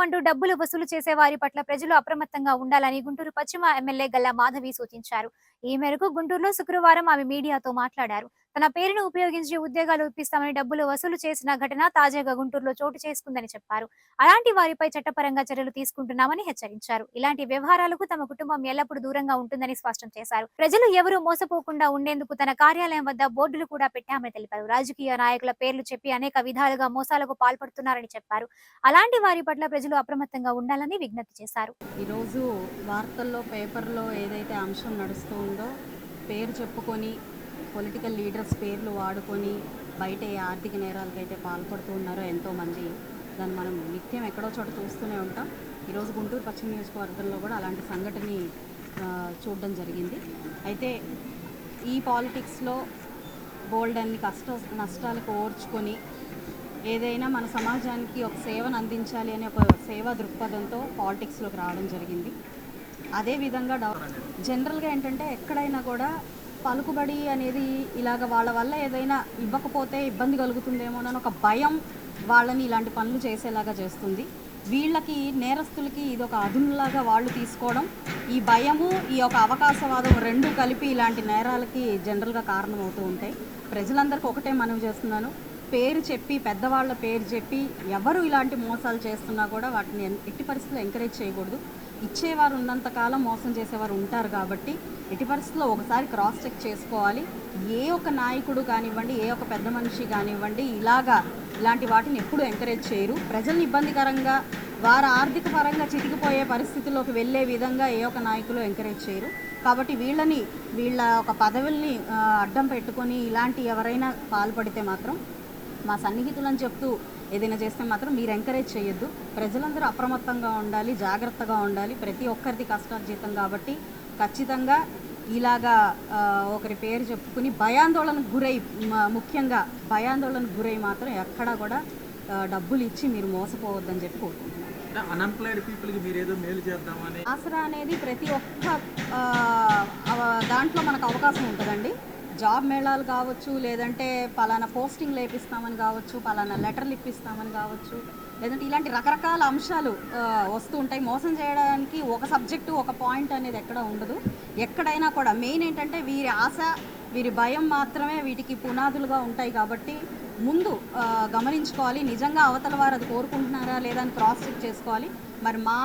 అంటూ డబ్బులు వసూలు చేసే వారి పట్ల ప్రజలు అప్రమత్తంగా ఉండాలని గుంటూరు పశ్చిమ ఎమ్మెల్యే గల్లా మాధవి సూచించారు. ఈ మేరకు గుంటూరులో శుక్రవారం ఆమె మీడియాతో మాట్లాడారు. తన పేరును ఉపయోగించి ఉద్యోగాలు ఇప్పిస్తామని డబ్బులు వసూలు చేసిన ఘటన తాజాగా గుంటూరులో చోటు చేసుకుందని చెప్పారు. అలాంటి వారిపై చట్టపరంగా చర్యలు తీసుకుంటున్నామని హెచ్చరించారు. ఇలాంటి వ్యవహారాలకు తమ కుటుంబం ఎల్లప్పుడూ దూరంగా ఉంటుందని స్పష్టం చేశారు. ప్రజలు ఎవరూ మోసపోకుండా ఉండేందుకు తన కార్యాలయం వద్ద బోర్డులు కూడా పెట్టామని తెలిపారు. రాజకీయ నాయకుల పేర్లు చెప్పి అనేక విధాలుగా మోసాలకు పాల్పడుతున్నారని చెప్పారు. అలాంటి వారి పట్ల ప్రజలు అప్రమత్తంగా ఉండాలని విజ్ఞప్తి చేశారు. ఈరోజు వార్తల్లో పేపర్లో ఏదైతే అంశం నడుస్తూ ఉందో పేరు చెప్పుకొని పొలిటికల్ లీడర్స్ పేర్లు వాడుకొని బయట ఏ ఆర్థిక నేరాలకైతే పాల్పడుతూ ఉన్నారో ఎంతోమంది, దాన్ని మనం నిత్యం ఎక్కడో చోట చూస్తూనే ఉంటాం. ఈరోజు గుంటూరు పశ్చిమ నియోజకవర్గంలో కూడా అలాంటి సంఘటనని చూడడం జరిగింది. అయితే ఈ పాలిటిక్స్లో బోల్డ్ అన్ని నష్టాలకు ఓర్చుకొని ఏదైనా మన సమాజానికి ఒక సేవను అందించాలి అనే ఒక సేవా దృక్పథంతో పాలిటిక్స్లోకి రావడం జరిగింది. అదేవిధంగా జనరల్గా ఏంటంటే ఎక్కడైనా కూడా పలుకుబడి అనేది ఇలాగ వాళ్ళ వల్ల ఏదైనా ఇవ్వకపోతే ఇబ్బంది కలుగుతుందేమోనని ఒక భయం వాళ్ళని ఇలాంటి పనులు చేసేలాగా చేస్తుంది. వీళ్ళకి నేరస్తులకి ఇది ఒక అదునులాగా వాళ్ళు తీసుకోవడం, ఈ భయము ఈ యొక్క అవకాశవాదం రెండు కలిపి ఇలాంటి నేరాలకి జనరల్గా కారణమవుతూ ఉంటాయి. ప్రజలందరికీ ఒకటే మనవి చేస్తున్నాను, పేరు చెప్పి పెద్దవాళ్ళ పేరు చెప్పి ఎవరు ఇలాంటి మోసాలు చేస్తున్నా కూడా వాటిని ఎట్టి పరిస్థితుల్లో ఎంకరేజ్ చేయకూడదు. ఇచ్చేవారు ఉన్నంతకాలం మోసం చేసేవారు ఉంటారు కాబట్టి ఎట్టి పరిస్థితుల్లో ఒకసారి క్రాస్ చెక్ చేసుకోవాలి. ఏ ఒక నాయకుడు కానివ్వండి, ఏ ఒక పెద్ద మనిషి కానివ్వండి ఇలాంటి వాటిని ఎప్పుడూ ఎంకరేజ్ చేయరు. ప్రజల్ని ఇబ్బందికరంగా వారు ఆర్థిక పరంగా చితికిపోయే పరిస్థితుల్లోకి వెళ్ళే విధంగా ఏ ఒక నాయకులు ఎంకరేజ్ చేయరు. కాబట్టి వీళ్ళ ఒక పదవుల్ని అడ్డం పెట్టుకొని ఇలాంటి ఎవరైనా పాల్పడితే మాత్రం మా సన్నిహితులని చెప్తూ ఏదైనా చేస్తే మాత్రం మీరు ఎంకరేజ్ చేయొద్దు. ప్రజలందరూ అప్రమత్తంగా ఉండాలి, జాగ్రత్తగా ఉండాలి. ప్రతి ఒక్కరిది కష్టార్జితం కాబట్టి ఖచ్చితంగా ఇలాగా ఒకరి పేరు చెప్పుకుని ముఖ్యంగా భయాందోళనకు గురై మాత్రం ఎక్కడా కూడా డబ్బులు ఇచ్చి మీరు మోసపోవద్దని చెప్పి కోరుకుంటున్నాను. ఆసరా అనేది ప్రతి ఒక్క దాంట్లో మనకు అవకాశం ఉంటుందండి. జాబ్ మేళాలు కావచ్చు, లేదంటే పలానా పోస్టింగ్లు వేపిస్తామని కావచ్చు, పలానా లెటర్లు ఇప్పిస్తామని కావచ్చు, లేదంటే ఇలాంటి రకరకాల అంశాలు వస్తూ ఉంటాయి. మోసం చేయడానికి ఒక సబ్జెక్టు ఒక పాయింట్ అనేది ఎక్కడ ఉండదు. ఎక్కడైనా కూడా మెయిన్ ఏంటంటే వీరి ఆశ వీరి భయం మాత్రమే వీటికి పునాదులుగా ఉంటాయి. కాబట్టి ముందు గమనించుకోవాలి, నిజంగా అవతల వారు అది కోరుకుంటున్నారా లేదా అని క్రాస్ చెక్ చేసుకోవాలి. మరి మా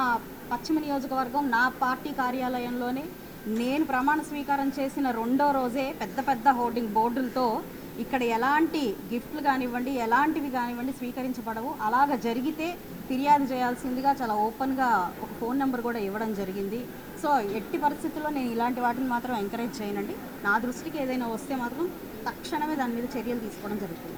పశ్చిమ నియోజకవర్గం నా పార్టీ కార్యాలయంలోనే నేను ప్రమాణ స్వీకారం చేసిన రెండో రోజే పెద్ద పెద్ద హోర్డింగ్ బోర్డులతో ఇక్కడ ఎలాంటి గిఫ్ట్లు కానివ్వండి, ఎలాంటివి కానివ్వండి స్వీకరించబడవు. అలాగ జరిగితే ఫిర్యాదు చేయాల్సిందిగా చాలా ఓపెన్గా ఒక ఫోన్ నెంబర్ కూడా ఇవ్వడం జరిగింది. సో ఎట్టి పరిస్థితుల్లో నేను ఇలాంటి వాటిని మాత్రం ఎంకరేజ్ చేయనండి. నా దృష్టికి ఏదైనా వస్తే మాత్రం తక్షణమే దాని మీద చర్యలు తీసుకోవడం జరుగుతుంది.